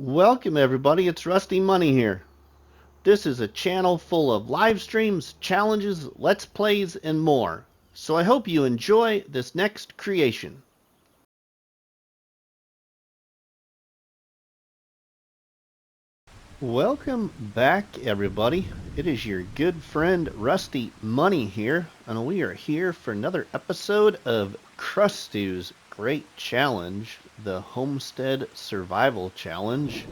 Welcome everybody, it's RustyMoney here. This is a channel full of live streams, challenges, let's plays, and more. So I hope you enjoy this next creation. Welcome back everybody. It is your good friend RustyMoney here, and we are here for another episode of Krusty's great challenge, the Homestead Survival Challenge.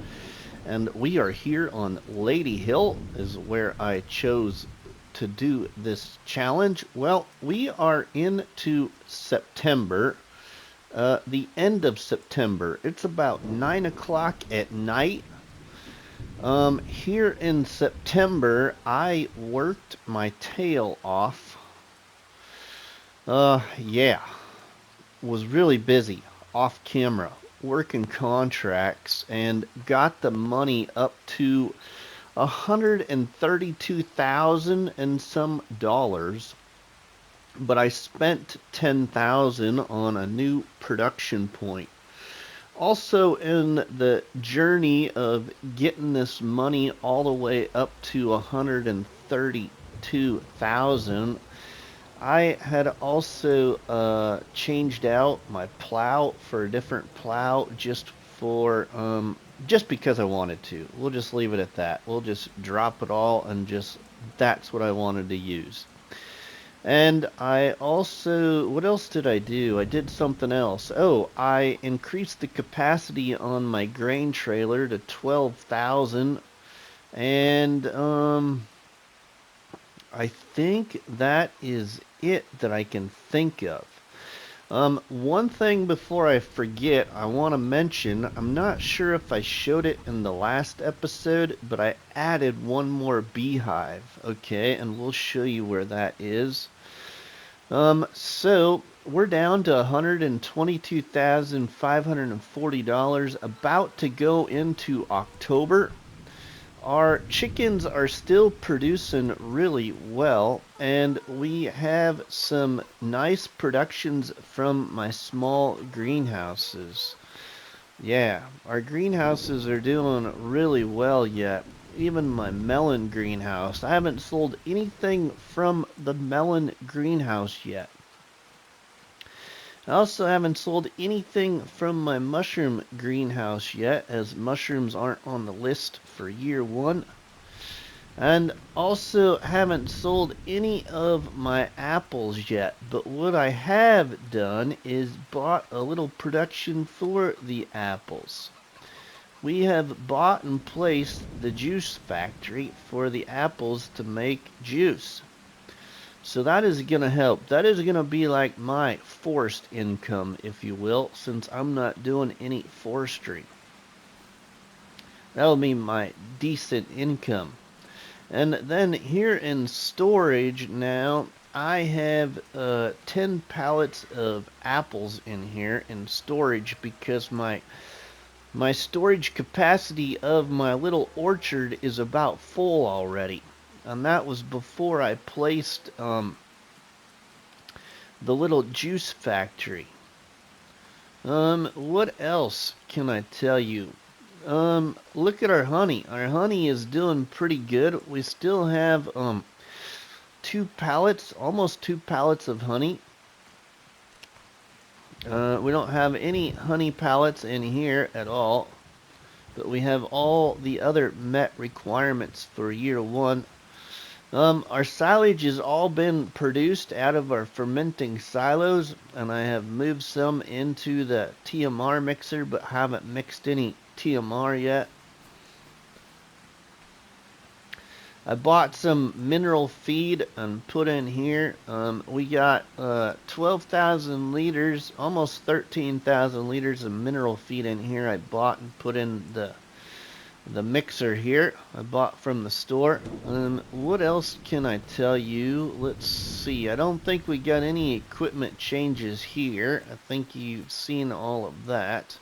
And we are here on Ladyhill, is where I chose to do this challenge. Well, we are into September, the end of September. It's about 9 o'clock at night. Here in September, I worked my tail off. Yeah, was really busy off camera working contracts and got the money up to 132,000 and some dollars, but I spent 10,000 on a new production point. Also, in the journey of getting this money all the way up to 132,000, I had also changed out my plow for a different plow just because I wanted to. We'll just leave it at that. We'll just drop it all and that's what I wanted to use. And I also, what else did I do? I did something else. Oh, I increased the capacity on my grain trailer to 12,000, and I think that is it that I can think of. One thing before I forget, I want to mention, I'm not sure if I showed it in the last episode, but I added one more beehive, okay, and we'll show you where that is. So we're down to $122,540, about to go into October. Our chickens are still producing really well, and we have some nice productions from my small greenhouses. Yeah, our greenhouses are doing really well yet. Even my melon greenhouse. I haven't sold anything from the melon greenhouse yet. I also haven't sold anything from my mushroom greenhouse yet, as mushrooms aren't on the list for year one. And also haven't sold any of my apples yet, but what I have done is bought a little production for the apples. We have bought and placed the juice factory for the apples to make juice. So that is going to help. That is going to be like my forced income, if you will, since I'm not doing any forestry. That'll be my decent income. And then here in storage now, I have 10 pallets of apples in here in storage because my storage capacity of my little orchard is about full already. And that was before I placed the little juice factory. What else can I tell you? Look at our honey. Our honey is doing pretty good. We still have 2 pallets, almost 2 pallets of honey. We don't have any honey pallets in here at all, but we have all the other met requirements for year one. Our silage has all been produced out of our fermenting silos, and I have moved some into the TMR mixer, but haven't mixed any TMR yet. I bought some mineral feed and put in here. We got 12,000 liters, almost 13,000 liters of mineral feed in here. I bought and put in the mixer here. I bought from the store. What else can I tell you? Let's see. I don't think we got any equipment changes here. I think you've seen all of that.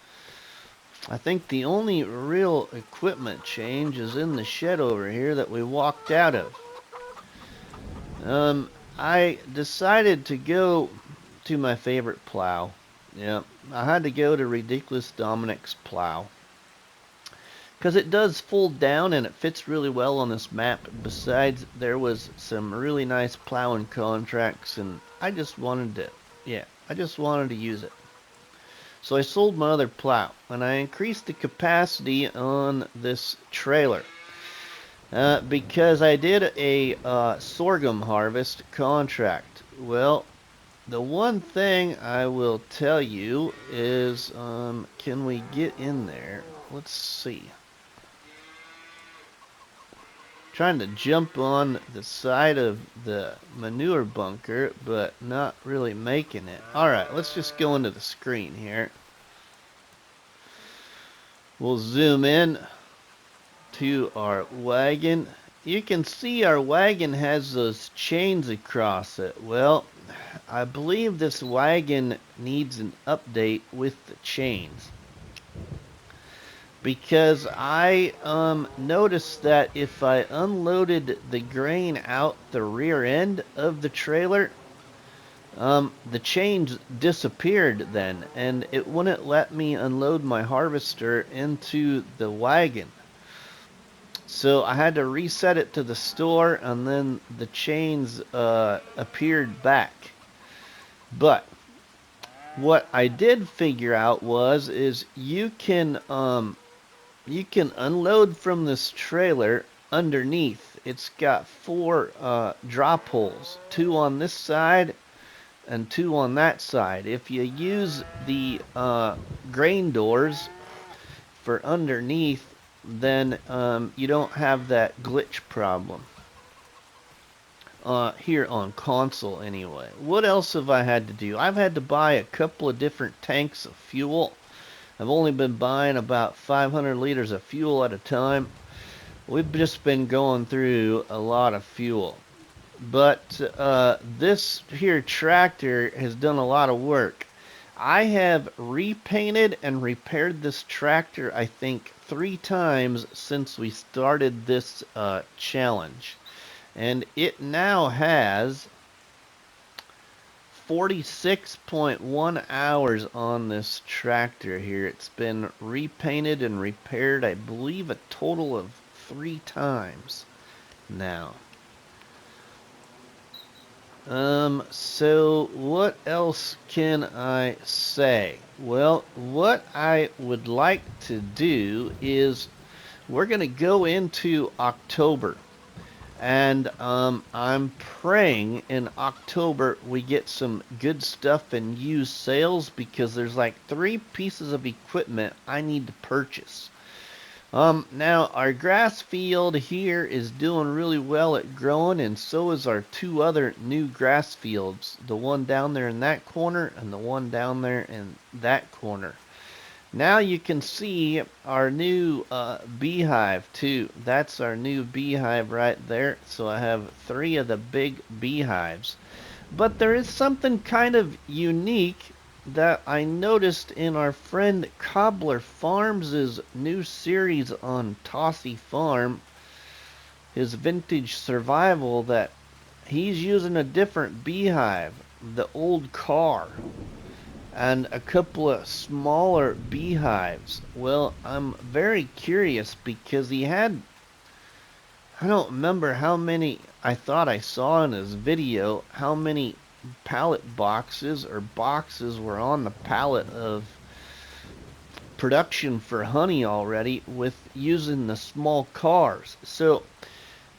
I think the only real equipment change is in the shed over here that we walked out of. I decided to go to my favorite plow. Yeah, I had to go to Ridiculous Dominic's plow. because it does fold down and it fits really well on this map. Besides, there was some really nice plowing contracts, and I just wanted to use it. So I sold my other plow, and I increased the capacity on this trailer. Because I did a sorghum harvest contract. Well, the one thing I will tell you is, can we get in there? Let's see. Trying to jump on the side of the manure bunker, but not really making it. Alright, let's just go into the screen here. We'll zoom in to our wagon. You can see our wagon has those chains across it. Well, I believe this wagon needs an update with the chains, because I noticed that if I unloaded the grain out the rear end of the trailer, the chains disappeared then, and it wouldn't let me unload my harvester into the wagon. So I had to reset it to the store, and then the chains appeared back. But what I did figure out is you can unload from this trailer underneath. It's got 4 drop holes, 2 on this side and 2 on that side. If you use the grain doors for underneath, then you don't have that glitch problem. Here on console anyway. What else have I had to do? I've had to buy a couple of different tanks of fuel. I've only been buying about 500 liters of fuel at a time. We've just been going through a lot of fuel. But this here tractor has done a lot of work. I have repainted and repaired this tractor, I think, 3 times since we started this challenge. And it now has 46.1 hours on this tractor here. It's been repainted and repaired, I believe, a total of 3 times now. So what else can I say? Well, what I would like to do is we're going to go into October. And I'm praying in October we get some good stuff in used sales, because there's like 3 pieces of equipment I need to purchase. Now our grass field here is doing really well at growing, and so is our 2 other new grass fields. The one down there in that corner and the one down there in that corner. Now you can see our new beehive too. That's our new beehive right there. So I have 3 of the big beehives. But there is something kind of unique that I noticed in our friend Cobbler Farms' new series on Tossie Farm, his vintage survival, that he's using a different beehive, the old car, and a couple of smaller beehives. Well, I'm very curious because he had, I don't remember how many, I thought I saw in his video how many pallet boxes or boxes were on the pallet of production for honey already with using the small cars. So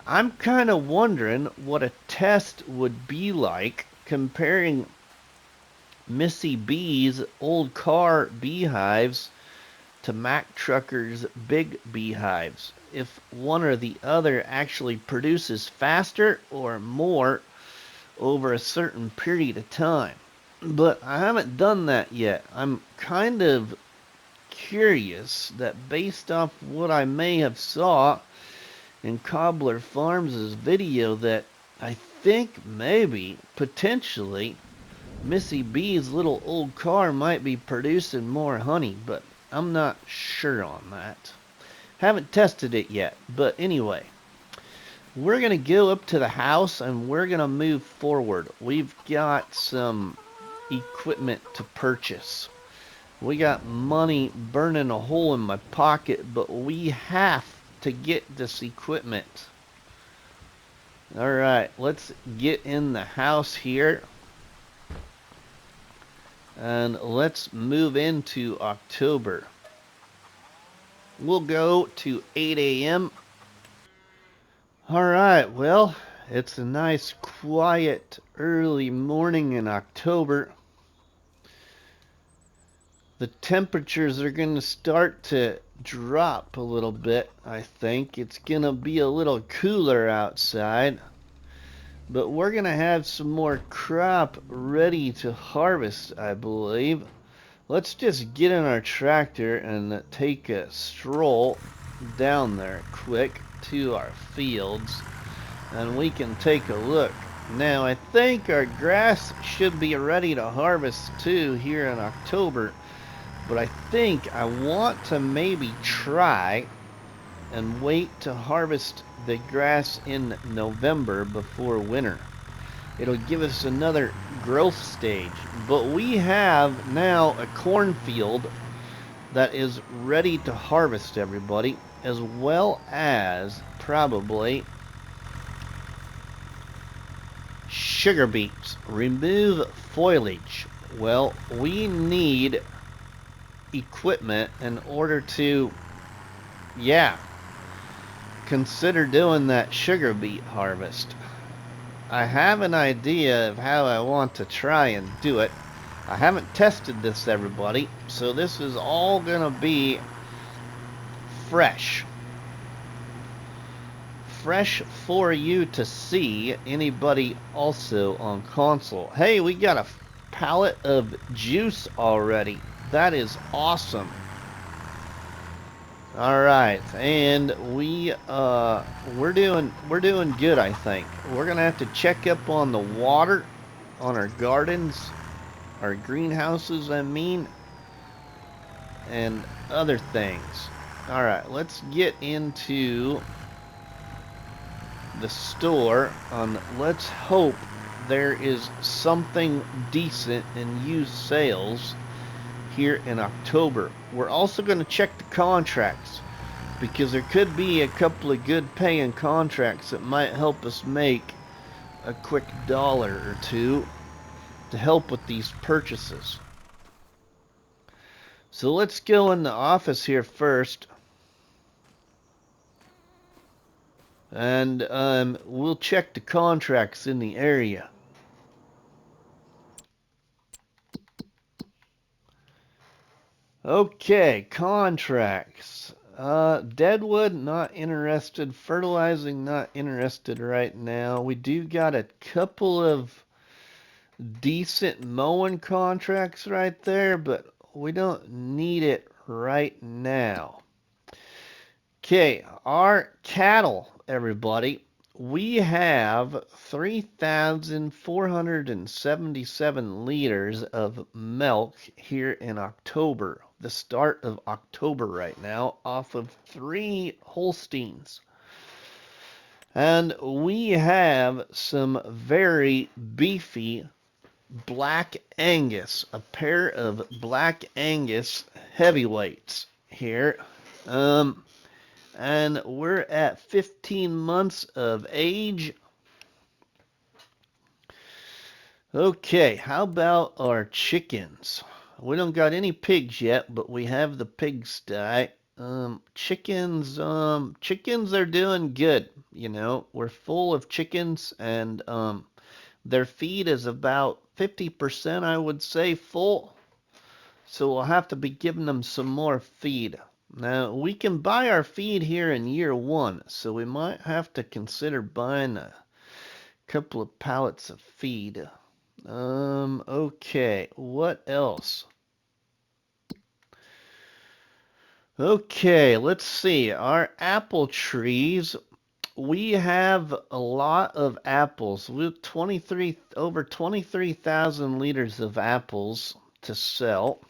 I'm kind of wondering what a test would be like comparing Missy B's old car beehives to Mack Trucker's big beehives. If one or the other actually produces faster or more over a certain period of time. But I haven't done that yet. I'm kind of curious that based off what I may have saw in Cobbler Farms' video, that I think maybe, potentially, Missy B's little old car might be producing more honey, but I'm not sure on that. Haven't tested it yet, but anyway. We're going to go up to the house and we're going to move forward. We've got some equipment to purchase. We got money burning a hole in my pocket, but we have to get this equipment. Alright, let's get in the house here. And let's move into October. We'll go to 8 a.m. Alright, well, it's a nice, quiet, early morning in October. The temperatures are going to start to drop a little bit, I think. It's going to be a little cooler outside. But we're going to have some more crop ready to harvest, I believe. Let's just get in our tractor and take a stroll down there quick to our fields. And we can take a look. Now, I think our grass should be ready to harvest too here in October. But I think I want to maybe try and wait to harvest the grass in November before winter. It'll give us another growth stage. But we have now a cornfield that is ready to harvest, everybody, as well as probably sugar beets. Remove foliage. Well, we need equipment in order to, consider doing that sugar beet harvest. I have an idea of how I want to try and do it. I haven't tested this, everybody, so this is all gonna be fresh for you to see. Anybody also on console. Hey, we got a pallet of juice already. That is awesome. All right, and we're doing good, I think. We're gonna have to check up on the water on our gardens, our greenhouses, I mean, and other things. All right, let's get into the store. Let's hope there is something decent in used sales here in October. We're also going to check the contracts, because there could be a couple of good paying contracts that might help us make a quick dollar or two to help with these purchases. So let's go in the office here first, and we'll check the contracts in the area. Okay, contracts. Deadwood, not interested. Fertilizing, not interested right now. We do got a couple of decent mowing contracts right there, but we don't need it right now. Okay, our cattle, everybody. We have 3,477 liters of milk here in October, the start of October right now, off of 3 Holsteins. And we have some very beefy Black Angus, a pair of Black Angus heavyweights here. And we're at 15 months of age. Okay, how about our chickens? We don't got any pigs yet, but we have the pigsty. Chickens are doing good. You know, we're full of chickens, and their feed is about 50%, I would say, full. So we'll have to be giving them some more feed. Now, we can buy our feed here in year 1, so we might have to consider buying a couple of pallets of feed. Okay, what else? Okay, let's see. Our apple trees, we have a lot of apples. We have over 23,000 liters of apples to sell.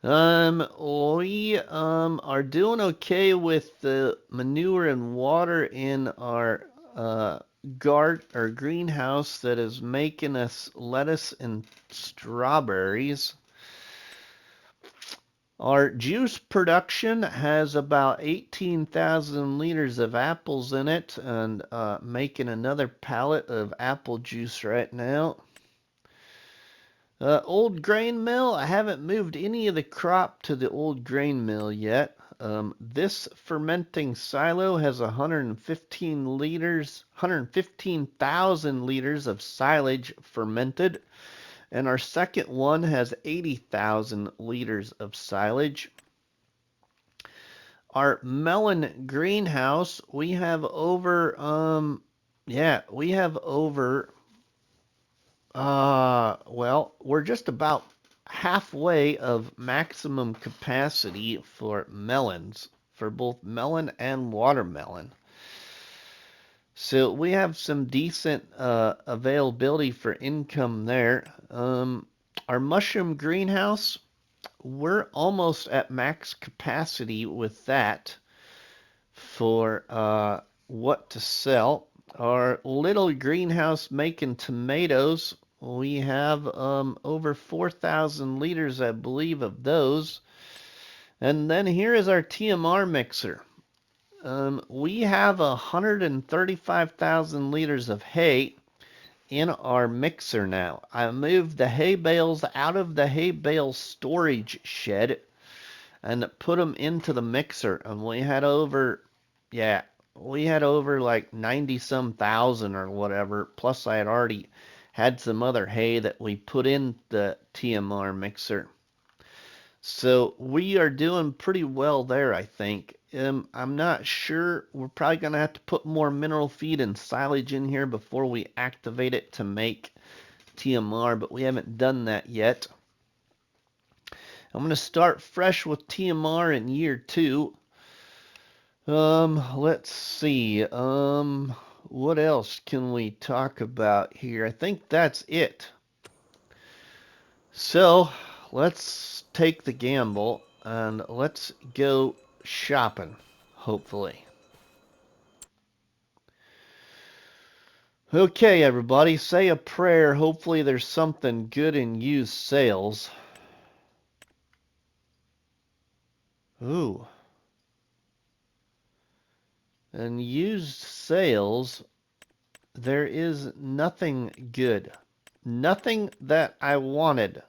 We are doing okay with the manure and water in our greenhouse that is making us lettuce and strawberries. Our juice production has about 18,000 liters of apples in it, and making another pallet of apple juice right now. Old grain mill, I haven't moved any of the crop to the old grain mill yet. This fermenting silo has 115,000 liters of silage fermented, and our second one has 80,000 liters of silage. Our melon greenhouse, we have over, well, we're just about halfway of maximum capacity for melons, for both melon and watermelon. So we have some decent availability for income there. Our mushroom greenhouse, we're almost at max capacity with that for what to sell. Our little greenhouse making tomatoes, we have over 4,000 liters, I believe, of those. And then here is our TMR mixer. We have 135,000 liters of hay in our mixer now. I moved the hay bales out of the hay bale storage shed and put them into the mixer, and we had over like 90 some thousand or whatever, plus I had already had some other hay that we put in the TMR mixer. So we are doing pretty well there, I think. I'm not sure. We're probably going to have to put more mineral feed and silage in here before we activate it to make TMR, but we haven't done that yet. I'm going to start fresh with TMR in year 2. Let's see. What else can we talk about here? I think that's it. So, let's take the gamble and let's go shopping, hopefully. Okay, everybody, say a prayer. Hopefully there's something good in used sales. Ooh. In used sales, there is nothing good. Nothing that I wanted.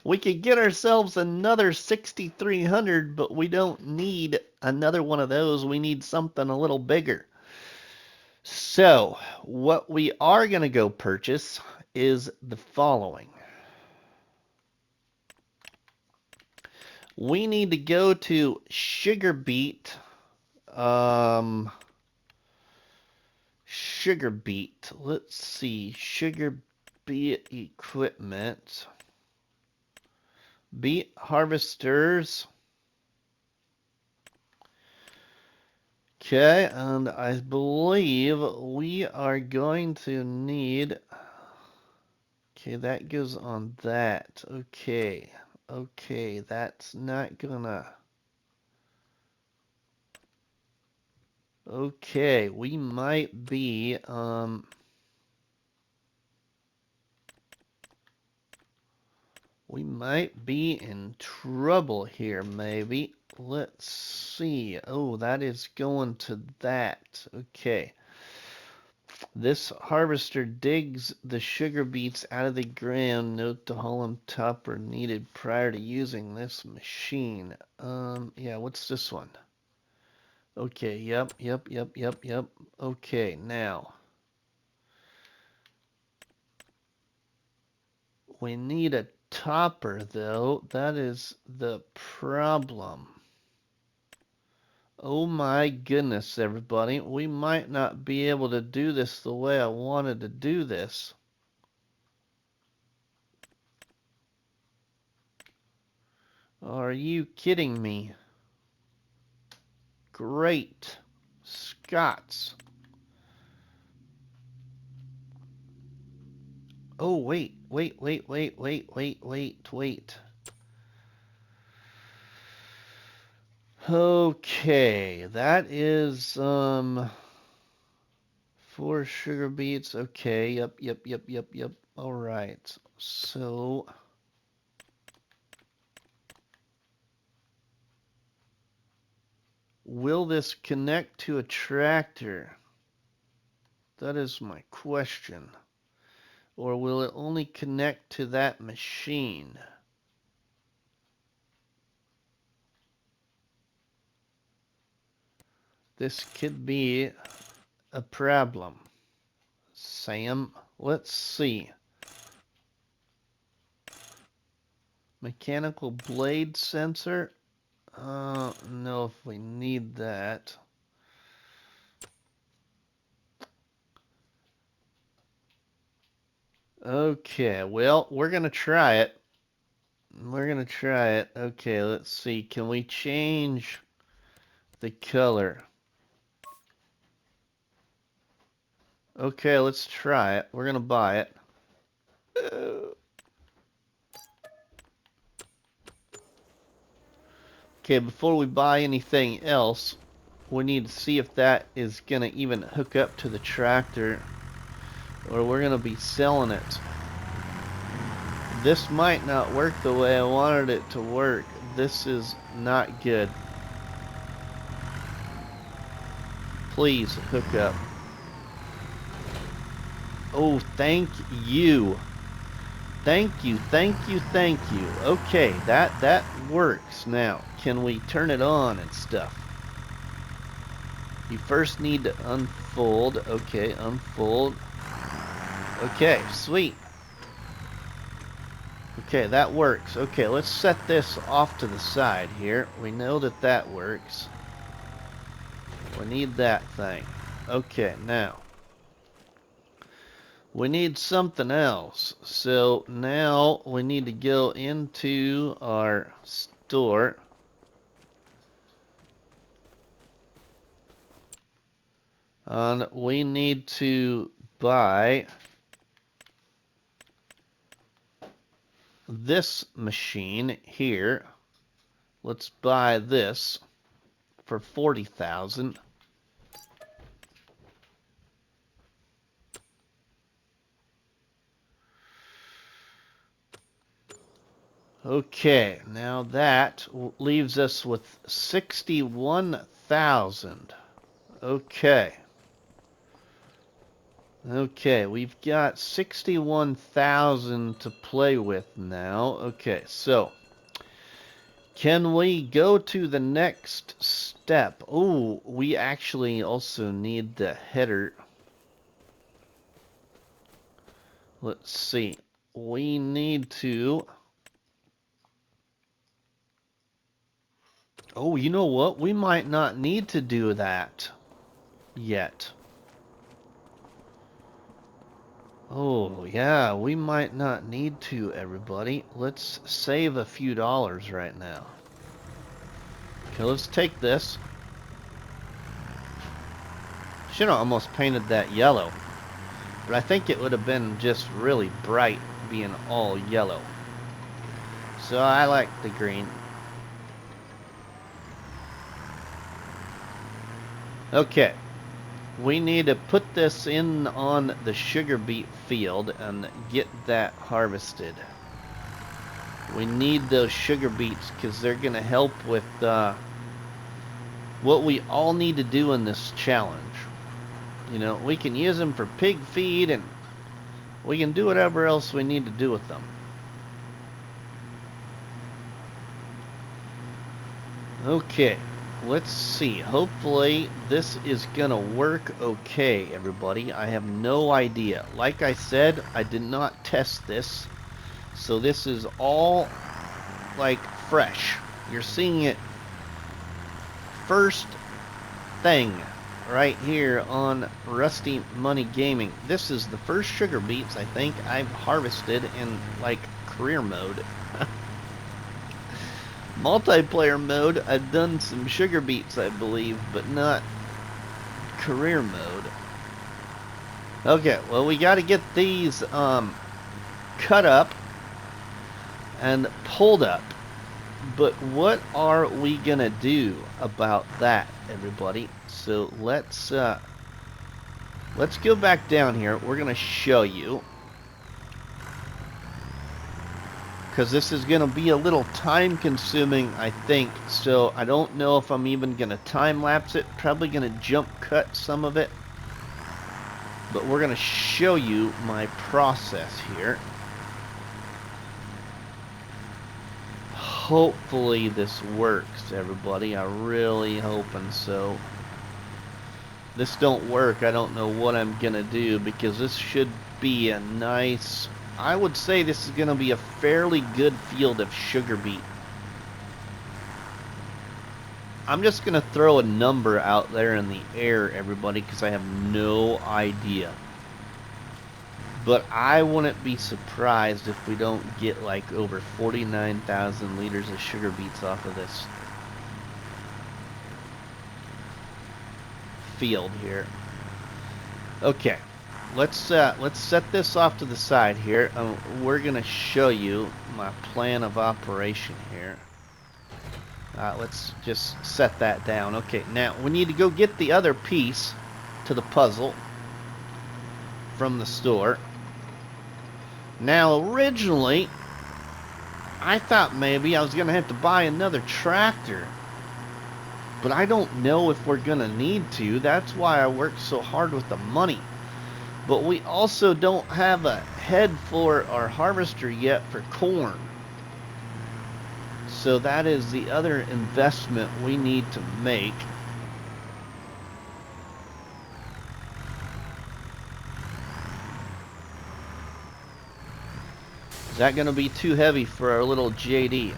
We could get ourselves another 6,300, but we don't need another one of those. We need something a little bigger. So, what we are going to go purchase is the following. We need to go to Sugar Beet. Sugar Beet. Let's see. Sugar Beet equipment. Beet harvesters. Okay, and I believe we are going to need... Okay, that goes on that. Okay. Okay, that's not gonna... Okay, we might be, we might be in trouble here, maybe. Let's see. Oh, that is going to that. Okay. This harvester digs the sugar beets out of the ground. Note to haul them top are needed prior to using this machine. Yeah, what's this one? Okay, yep. Okay, now. We need a topper, though. That is the problem. Oh my goodness, everybody. We might not be able to do this the way I wanted to do this. Are you kidding me? Great Scots. Oh, wait. Okay, that is, 4 sugar beets. Okay, yep. All right. So, will this connect to a tractor? That is my question. Or will it only connect to that machine? This could be a problem. Sam, let's see. Mechanical blade sensor? No, if we need that. Okay, well, we're gonna try it. We're gonna try it. Okay, let's see. Can we change the color? Okay, let's try it. We're gonna buy it. Okay, before we buy anything else, we need to see if that is gonna even hook up to the tractor, or we're gonna be selling it. This might not work the way I wanted it to work. This is not good. Please hook up. Oh, thank you. Thank you, thank you, thank you. Okay, that works now. Can we turn it on and stuff? You first need to unfold. Okay, unfold. Okay, sweet. Okay, that works. Okay, let's set this off to the side here. We know that that works. We need that thing. Okay, now we need something else. So now we need to go into our store. And we need to buy this machine here. Let's buy this for 40,000. Okay, now that leaves us with 61,000. Okay. Okay, we've got 61,000 to play with now. Okay, so can we go to the next step? Oh, we actually also need the header. Let's see. We need to... Oh, you know what? We might not need to do that yet. Oh, yeah, we might not need to, everybody. Let's save a few dollars right now. Okay, let's take this. Should have almost painted that yellow. But I think it would have been just really bright being all yellow. So I like the green. Okay. We need to put this in on the sugar beet field and get that harvested. We need those sugar beets because they're going to help with what we all need to do in this challenge. You know, we can use them for pig feed and we can do whatever else we need to do with them. Okay. Let's see. Hopefully this is gonna work okay, everybody. I have no idea. Like I said, I did not test this. So this is all like fresh. You're seeing it first thing right here on Rusty Money Gaming. This is the first sugar beets I think I've harvested in like career mode. Multiplayer mode, I've done some sugar beets, I believe, but not career mode. Okay, well, we got to get these cut up and pulled up. But what are we going to do about that, everybody? So let's go back down here. We're going to show you. because this is going to be a little time consuming, I think. So I don't know if I'm even going to time lapse it. Probably going to jump cut some of it. But we're going to show you my process here. Hopefully this works, everybody. I'm really hoping so. This don't work, I don't know what I'm going to do, because this should be a nice... I would say this is going to be a fairly good field of sugar beet. I'm just going to throw a number out there in the air, everybody, because I have no idea. But I wouldn't be surprised if we don't get like over 49,000 liters of sugar beets off of this field here. Okay. Let's set this off to the side here. We're going to show you my plan of operation here. Let's just set that down. Okay, now we need to go get the other piece to the puzzle from the store. Now, originally, I thought maybe I was going to have to buy another tractor. But I don't know if we're going to need to. That's why I worked so hard with the money. But we also don't have a head for our harvester yet for corn. So that is the other investment we need to make. Is that going to be too heavy for our little JD?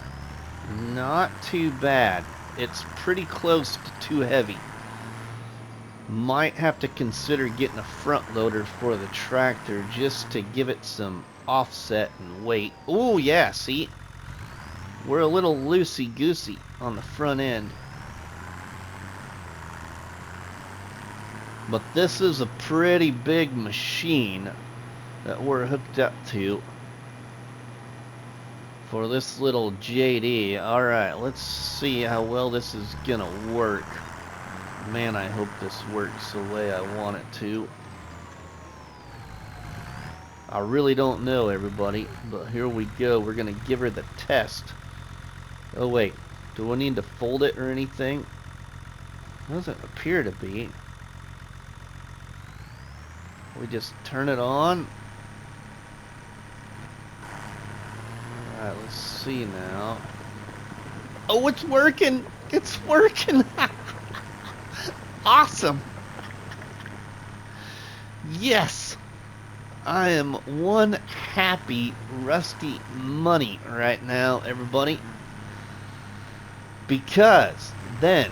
Not too bad. It's pretty close to too heavy. Might have to consider getting a front loader for the tractor just to give it some offset and weight. Oh yeah, see? We're a little loosey-goosey on the front end. But this is a pretty big machine that we're hooked up to for this little JD. Alright, let's see how well this is gonna work. Man, I hope this works the way I want it to. I really don't know, everybody, but here we go. We're gonna give her the test. Oh wait, do I need to fold it or anything? Doesn't appear to be. We just turn it on. Alright, let's see now. Oh, it's working! It's working! Awesome! Yes! I am one happy Rusty Money right now, everybody. Because then,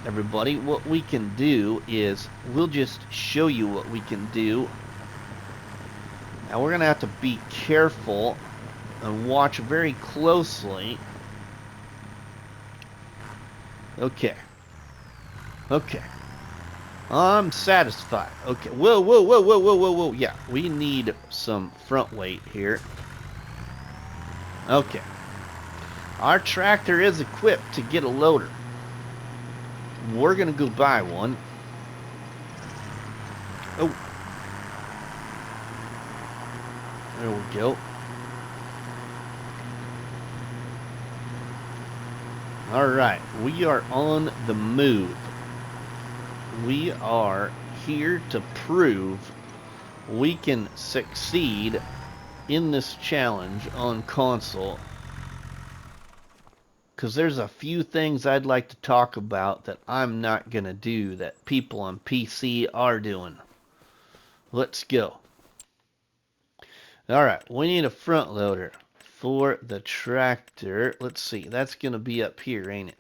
everybody, what we can do is, we'll just show you what we can do. Now we're going to have to be careful and watch very closely. Okay. Okay. I'm satisfied. Okay. Whoa, whoa, whoa, whoa, whoa, whoa, whoa. Yeah, we need some front weight here. Okay. Our tractor is equipped to get a loader. We're going to go buy one. Oh. There we go. Alright, we are on the move. We are here to prove we can succeed in this challenge on console. Because there's a few things I'd like to talk about that I'm not going to do that people on PC are doing. Let's go. Alright, we need a front loader for the tractor. Let's see, that's going to be up here, ain't it?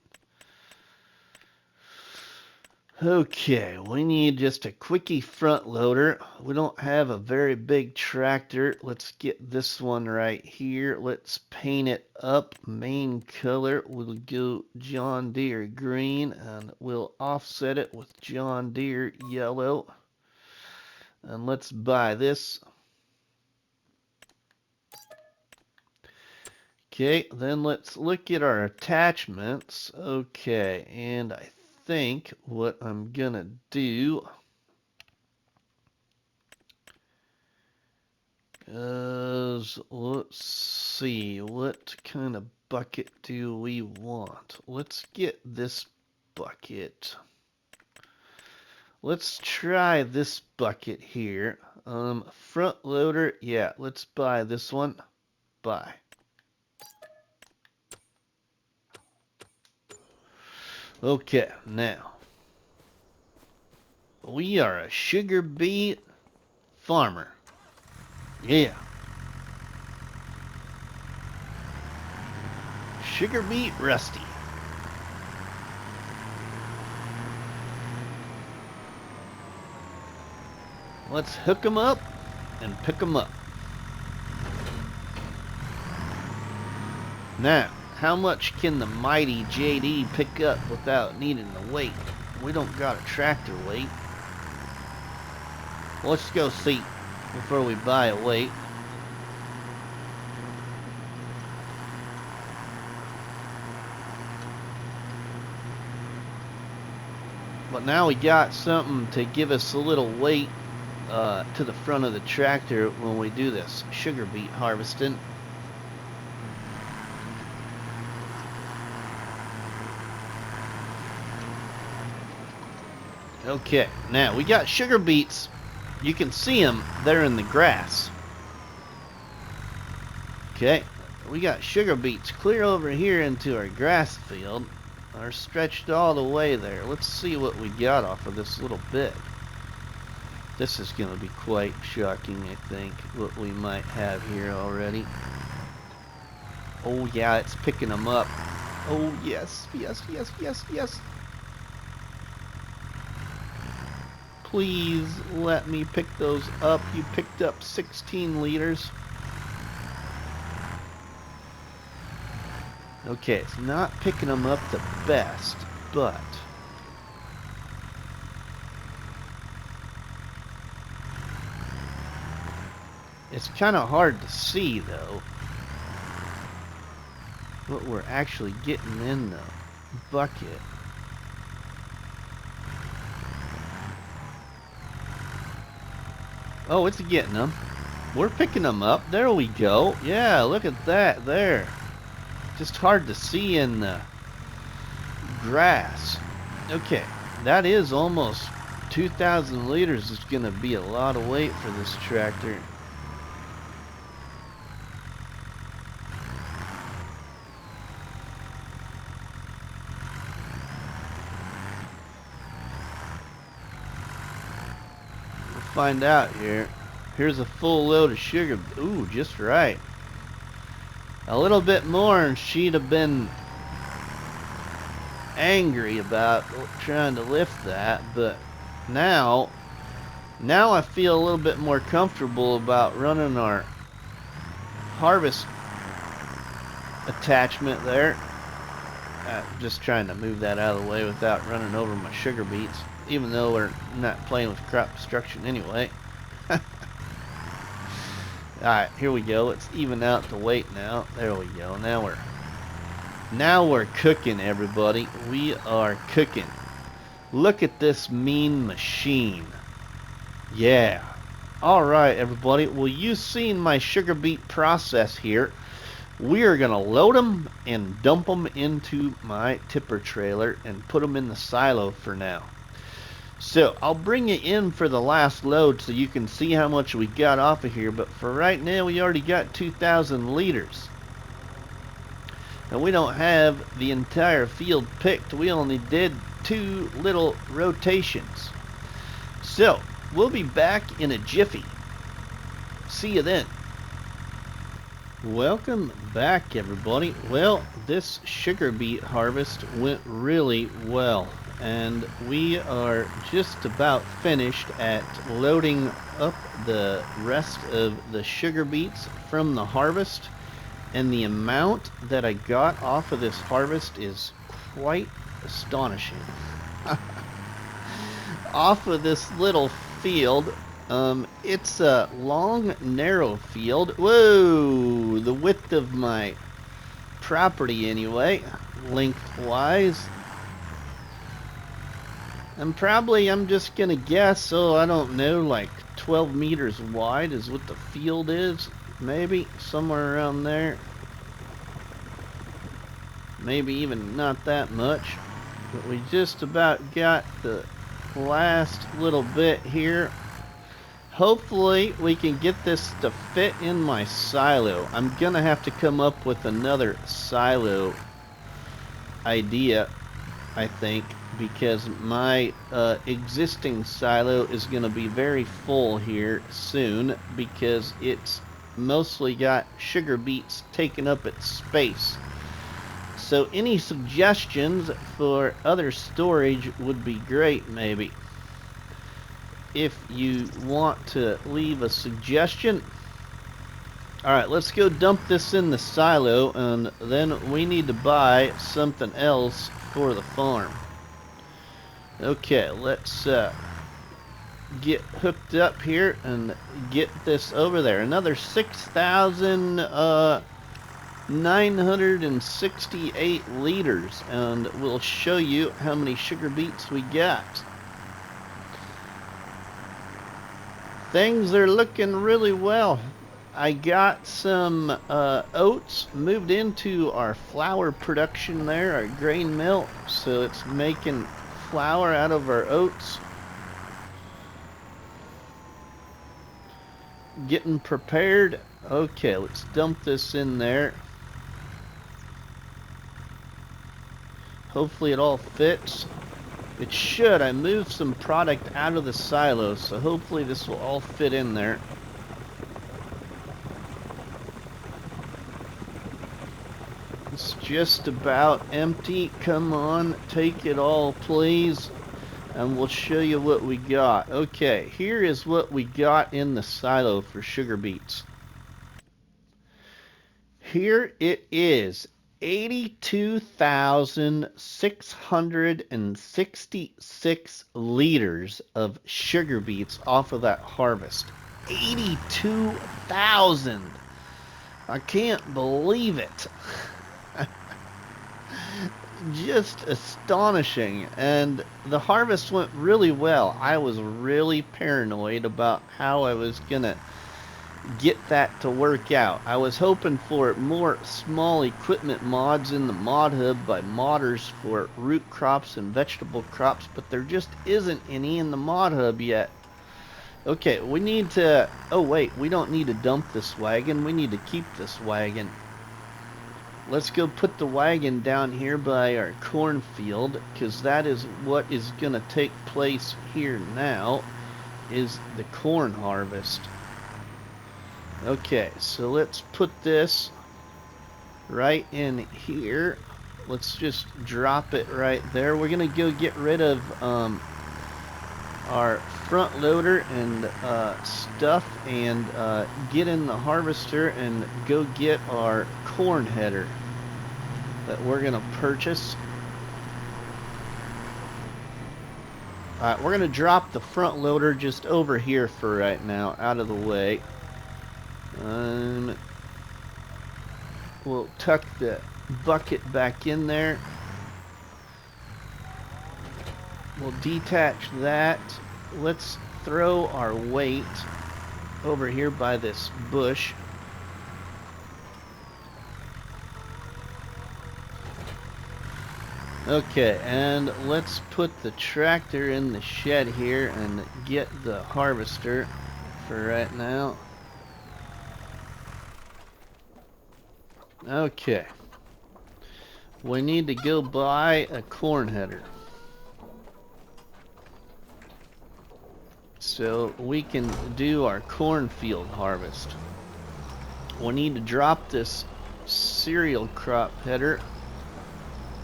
Okay, we need just a quickie front loader. We don't have a very big tractor. Let's get this one right here. Let's paint it up. Main color, we'll go John Deere green, and we'll offset it with John Deere yellow. And let's buy this. Okay, then let's look at our attachments. Okay, and I think what I'm gonna do Let's see, what kind of bucket do we want? Let's get this bucket. Let's try this bucket here. Front loader, yeah, let's buy this one. Buy. Okay, now we are a sugar beet farmer. Yeah. Sugar beet Rusty. Let's hook them up and pick them up. Now, how much can the mighty JD pick up without needing the weight? We don't got a tractor weight. Let's go see before we buy a weight. But now we got something to give us a little weight to the front of the tractor when we do this sugar beet harvesting. Okay, now we got sugar beets. You can see them, they're in the grass. Okay, we got sugar beets clear over here into our grass field. Are stretched all the way there. Let's see what we got off of this little bit. This is going to be quite shocking, I think, what we might have here already. Oh yeah, it's picking them up. Oh yes, yes, yes, yes, yes. Please let me pick those up. You picked up 16 liters. Okay, it's not picking them up the best, but it's kind of hard to see, though, what we're actually getting in the bucket. Oh, it's getting them. We're picking them up. There we go. Yeah, look at that there. Just hard to see in the grass. Okay, that is almost 2,000 liters. It's going to be a lot of weight for this tractor. We'll find out here. Here's a full load of sugar. Ooh, just right. A little bit more and she'd have been angry about trying to lift that, but now I feel a little bit more comfortable about running our harvest attachment there. Just trying to move that out of the way without running over my sugar beets, even though we're not playing with crop destruction anyway. Alright, here we go. Let's even out the weight now. There we go. Now we're cooking, everybody. We are cooking. Look at this mean machine. Yeah. Alright, everybody. Well, you've seen my sugar beet process here. We are going to load them and dump them into my tipper trailer and put them in the silo for now. So I'll bring you in for the last load so you can see how much we got off of here, but for right now we already got 2,000 liters. And we don't have the entire field picked. We only did 2 little rotations. So we'll be back in a jiffy. See you then. Welcome back, everybody. Well, this sugar beet harvest went really well, and we are just about finished at loading up the rest of the sugar beets from the harvest, and the amount that I got off of this harvest is quite astonishing. Off of this little field, it's a long, narrow field. Whoa, the width of my property anyway, lengthwise. And probably, I'm just gonna guess, oh, I don't know, like 12 meters wide is what the field is. Maybe, somewhere around there. Maybe even not that much. But we just about got the last little bit here. Hopefully we can get this to fit in my silo. I'm gonna have to come up with another silo idea, I think, because my existing silo is gonna be very full here soon because it's mostly got sugar beets taking up its space. So any suggestions for other storage would be great, maybe. If you want to leave a suggestion. Alright, let's go dump this in the silo, and then we need to buy something else for the farm. Okay, let's get hooked up here and get this over there. Another 6,968 liters, and we'll show you how many sugar beets we got. Things are looking really well. I got some oats moved into our flour production there, our grain mill, so it's making flour out of our oats. Getting prepared. Okay, let's dump this in there. Hopefully it all fits. It should. I moved some product out of the silo, so hopefully this will all fit in there. It's just about empty. Come on, take it all, please. And we'll show you what we got. Okay, here is what we got in the silo for sugar beets. Here it is. 82,666 liters of sugar beets off of that harvest. 82,000! I can't believe it. Just astonishing. And the harvest went really well. I was really paranoid about how I was gonna get that to work out. I was hoping for more small equipment mods in the mod hub by modders for root crops and vegetable crops, but there just isn't any in the mod hub yet. Okay, we need to... oh wait, we don't need to dump this wagon. We need to keep this wagon. Let's go put the wagon down here by our cornfield, because that is what is going to take place here now, is the corn harvest. Okay, so let's put this right in here. Let's just drop it right there. We're going to go get rid of our front loader and stuff, and get in the harvester and go get our corn header that we're going to purchase. Alright, we're going to drop the front loader just over here for right now, out of the way. We'll tuck the bucket back in there. We'll detach that. Let's throw our weight over here by this bush. Okay, and let's put the tractor in the shed here and get the harvester for right now. Okay. We need to go buy a corn header, so we can do our cornfield harvest. We need to drop this cereal crop header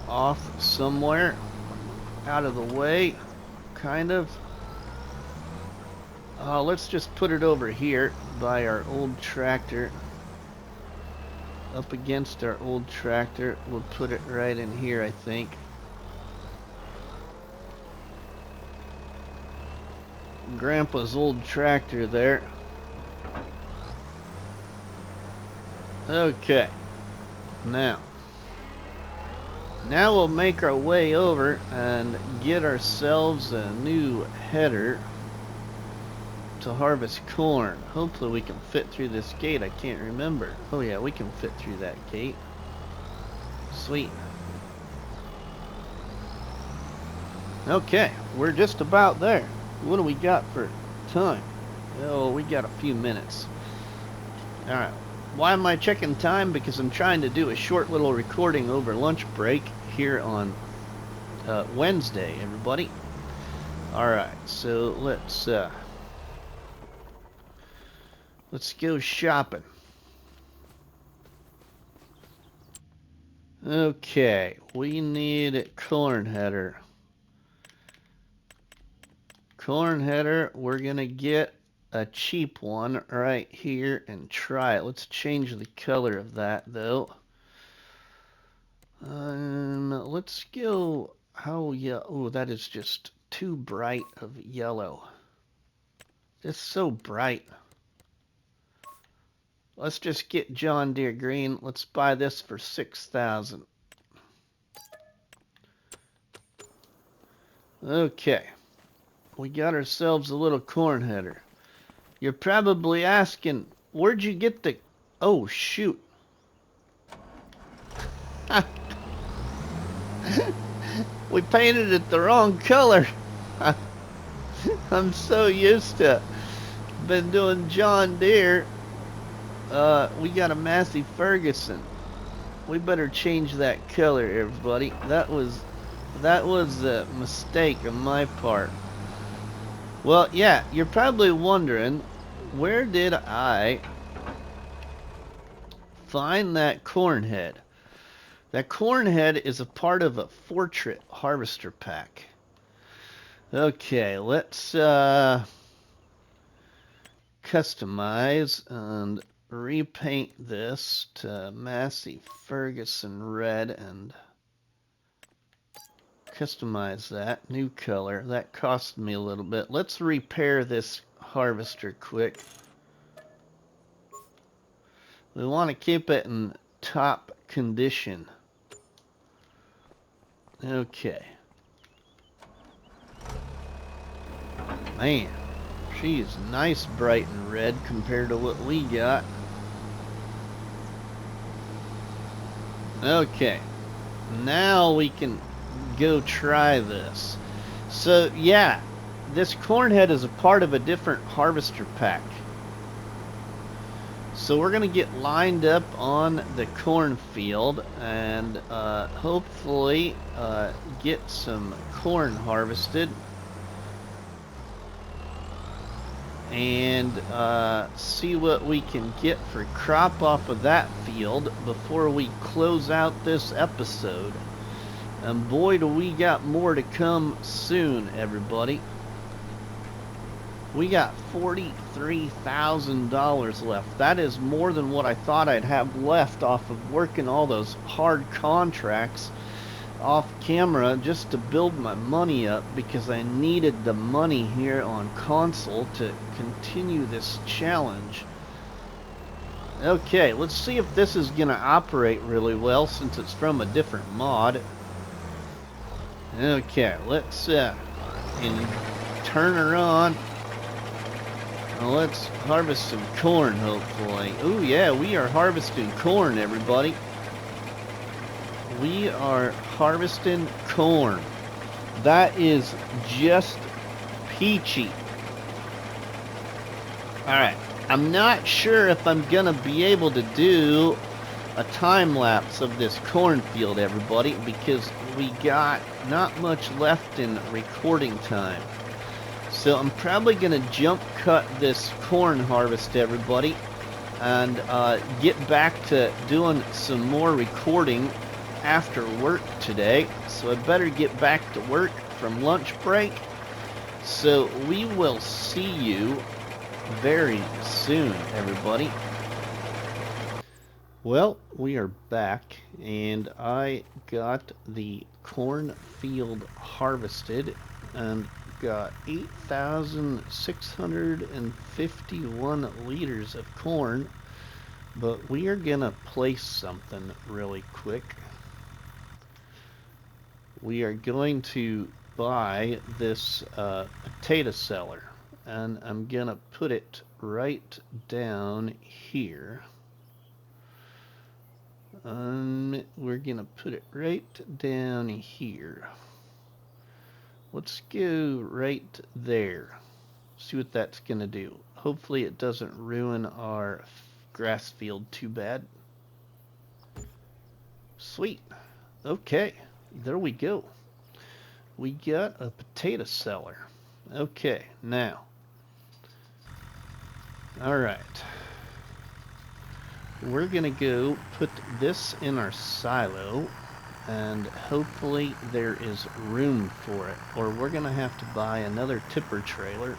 off somewhere out of the way, kind of. Let's just put it over here by our old tractor, up against our old tractor. We'll put it right in here, I think. Grandpa's old tractor there. Okay, now Now we'll make our way over and get ourselves a new header to harvest corn. Hopefully we can fit through this gate. I can't remember. Oh yeah, we can fit through that gate. Sweet. Okay, we're just about there. What do we got for time? Oh, we got a few minutes. Alright. Why am I checking time? Because I'm trying to do a short little recording over lunch break here on Wednesday, everybody. Alright, so let's go shopping. Okay, we need a corn header. Corn header, we're gonna get a cheap one right here and try it. Let's change the color of that though. Let's go, how yeah, oh, that is just too bright of yellow. It's so bright. Let's just get John Deere green. Let's buy this for 6,000. Okay. We got ourselves a little corn header. You're probably asking, where'd you get the... Oh, shoot. We painted it the wrong color. I'm so used to been doing John Deere. We got a Massey Ferguson. We better change that color, everybody. That was a mistake on my part. Well, yeah, you're probably wondering, where did I find that corn head? That corn head is a part of a Fortrit harvester pack. Okay, let's customize and repaint this to Massey Ferguson red and customize that new color. That cost me a little bit. Let's repair this harvester quick. We want to keep it in top condition. Okay. Man, she's nice bright and red compared to what we got. Okay. Now we can go try this. So yeah, this corn head is a part of a different harvester pack. So we're gonna get lined up on the cornfield and hopefully get some corn harvested and see what we can get for crop off of that field before we close out this episode. And boy, do we got more to come soon, everybody. We got $43,000 left. That is more than what I thought I'd have left off of working all those hard contracts off camera just to build my money up, because I needed the money here on console to continue this challenge. Okay, let's see if this is gonna operate really well since it's from a different mod. Okay, let's turn her on. Let's harvest some corn, hopefully. Oh yeah, we are harvesting corn, everybody. We are harvesting corn. That is just peachy. Alright, I'm not sure if I'm gonna be able to do a time lapse of this cornfield, everybody, because we got not much left in recording time. So I'm probably gonna jump cut this corn harvest, everybody, and get back to doing some more recording after work today. So I better get back to work from lunch break. So we will see you very soon, everybody. Well, we are back, and I got the cornfield harvested and got 8,651 liters of corn, but we are gonna place something really quick. we are going to buy this potato cellar, and I'm gonna put it right down here. We're gonna put it right down here. Let's go right there. See what that's gonna do. Hopefully it doesn't ruin our grass field too bad. Sweet. Okay, there we go. We got a potato cellar. Okay, now. Alright. We're gonna go put this in our silo, and hopefully there is room for it, or we're gonna have to buy another tipper trailer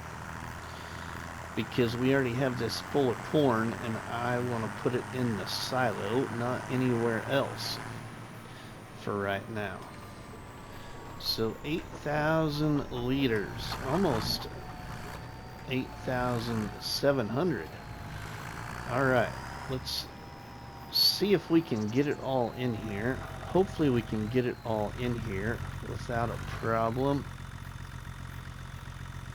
because we already have this full of corn and I want to put it in the silo, not anywhere else for right now. So 8,000 liters, almost 8,700. Alright, let's see if we can get it all in here. Hopefully we can get it all in here without a problem.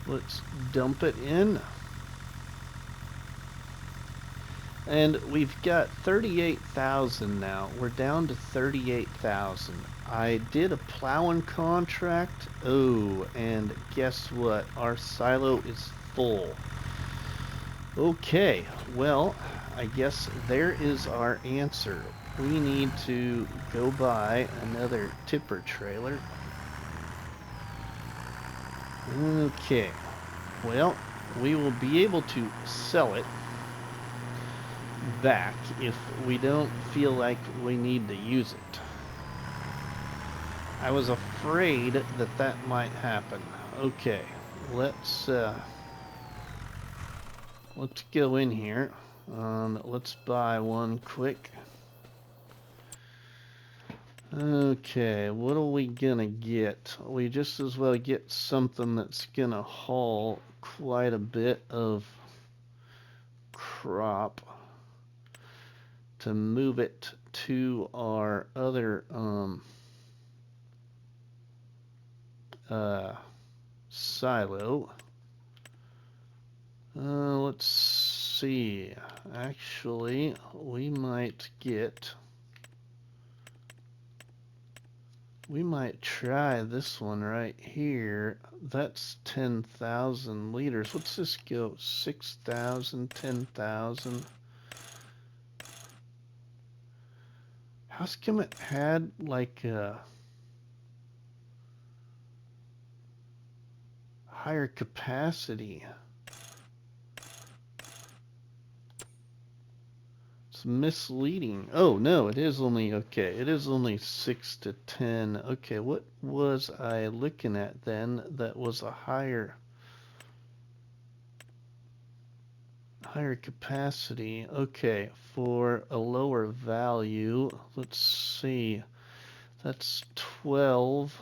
Let's dump it in. And we've got 38,000 now. We're down to 38,000. I did a plowing contract. Oh, and guess what? Our silo is full. Okay, well, I guess there is our answer. We need to go buy another tipper trailer. Okay, well, we will be able to sell it back if we don't feel like we need to use it. I was afraid that that might happen. Okay, let's go in here. Let's buy one quick. Okay, what are we gonna get? We just as well get something that's gonna haul quite a bit of crop to move it to our other silo. Let's see. Actually, we might try this one right here. That's 10,000 liters. Let's just go 6,000, 10,000. How come it had like a higher capacity? It's misleading. Oh no, it is only, okay, it is only 6 to 10. Okay, what was I looking at then that was a higher capacity? Okay, for a lower value, let's see, that's 12.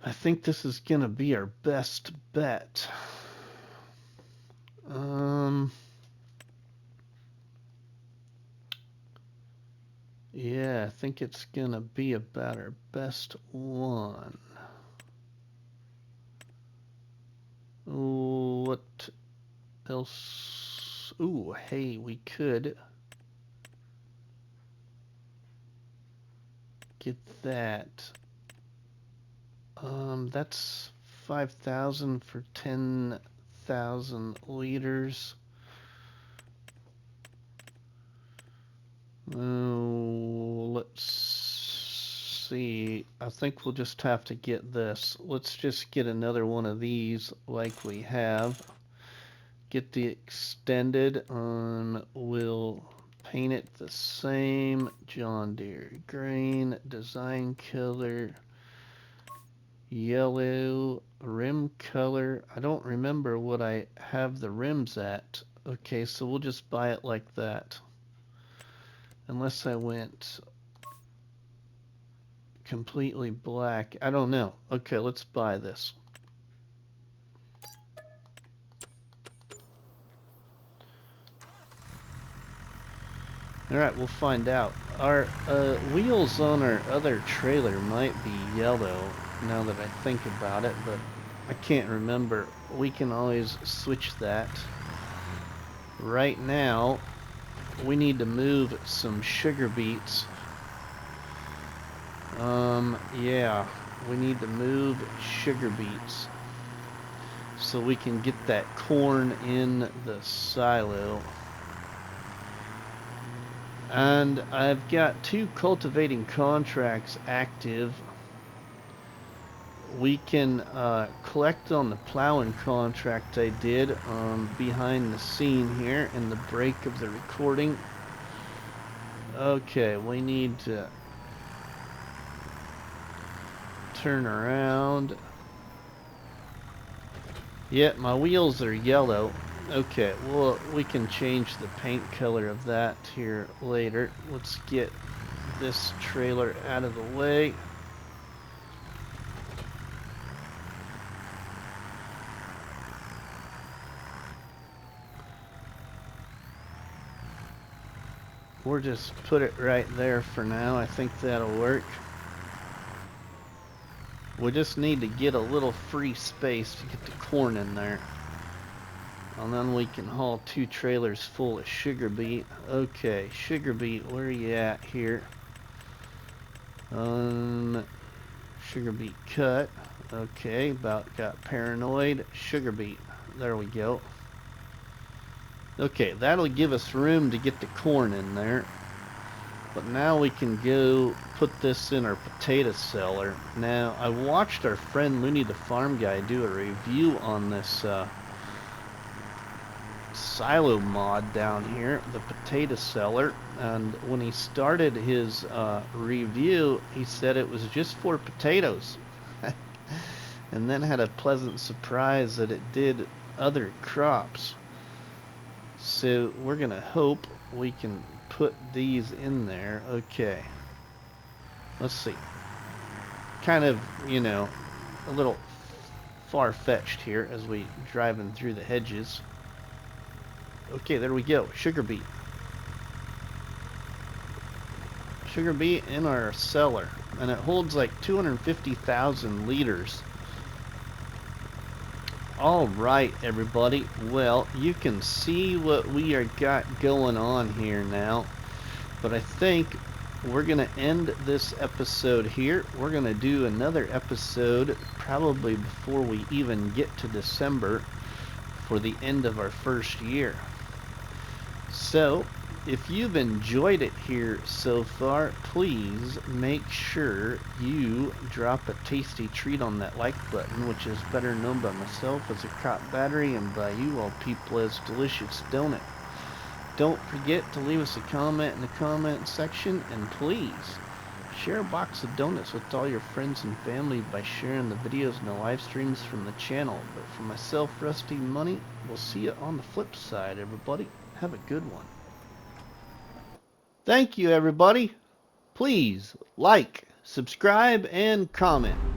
I think this is gonna be our best bet. Yeah, I think it's gonna be about our best one. What else? Ooh, hey, we could get that. That's 5,000 for 10,000 liters. Let's see. I think we'll just have to get this. Let's just get another one of these like we have. Get the extended on. We'll paint it the same. John Deere green, design color, yellow, rim color. I don't remember what I have the rims at. Okay, so we'll just buy it like that. Unless I went completely black. I don't know. Okay, let's buy this. Alright, we'll find out. Our wheels on our other trailer might be yellow now that I think about it, but I can't remember. We can always switch that. Right now, we need to move some sugar beets. Yeah, we need to move sugar beets so we can get that corn in the silo. And I've got 2 cultivating contracts active. We can collect on the plowing contract I did behind the scene here in the break of the recording. Okay, we need to turn around. Yeah, my wheels are yellow. Okay, well, we can change the paint color of that here later. Let's get this trailer out of the way. We'll just put it right there for now. I think that'll work. We just need to get a little free space to get the corn in there. And then we can haul 2 trailers full of sugar beet. Okay, sugar beet, where are you at here? Sugar beet cut. Okay, about got paranoid. Sugar beet. There we go. Okay, that'll give us room to get the corn in there. But now we can go put this in our potato cellar. Now, I watched our friend Looney the Farm Guy do a review on this silo mod down here, the potato cellar. And when he started his review, he said it was just for potatoes. And then had a pleasant surprise that it did other crops. So we're gonna hope we can put these in there. Okay, let's see. Kind of, you know, a little far-fetched here as we driving through the hedges. Okay, there we go. Sugar beet. Sugar beet in our cellar, and it holds like 250,000 liters. Alright, everybody. Well, you can see what we are got going on here now. But I think we're going to end this episode here. We're going to do another episode probably before we even get to December for the end of our first year. So, if you've enjoyed it here so far, please make sure you drop a tasty treat on that like button, which is better known by myself as a Cop Battery and by you all people as Delicious Donut. Don't forget to leave us a comment in the comment section, and please share a box of donuts with all your friends and family by sharing the videos and the live streams from the channel. But for myself, RustyMoney, we'll see you on the flip side, everybody. Have a good one. Thank you, everybody. Please like, subscribe, and comment.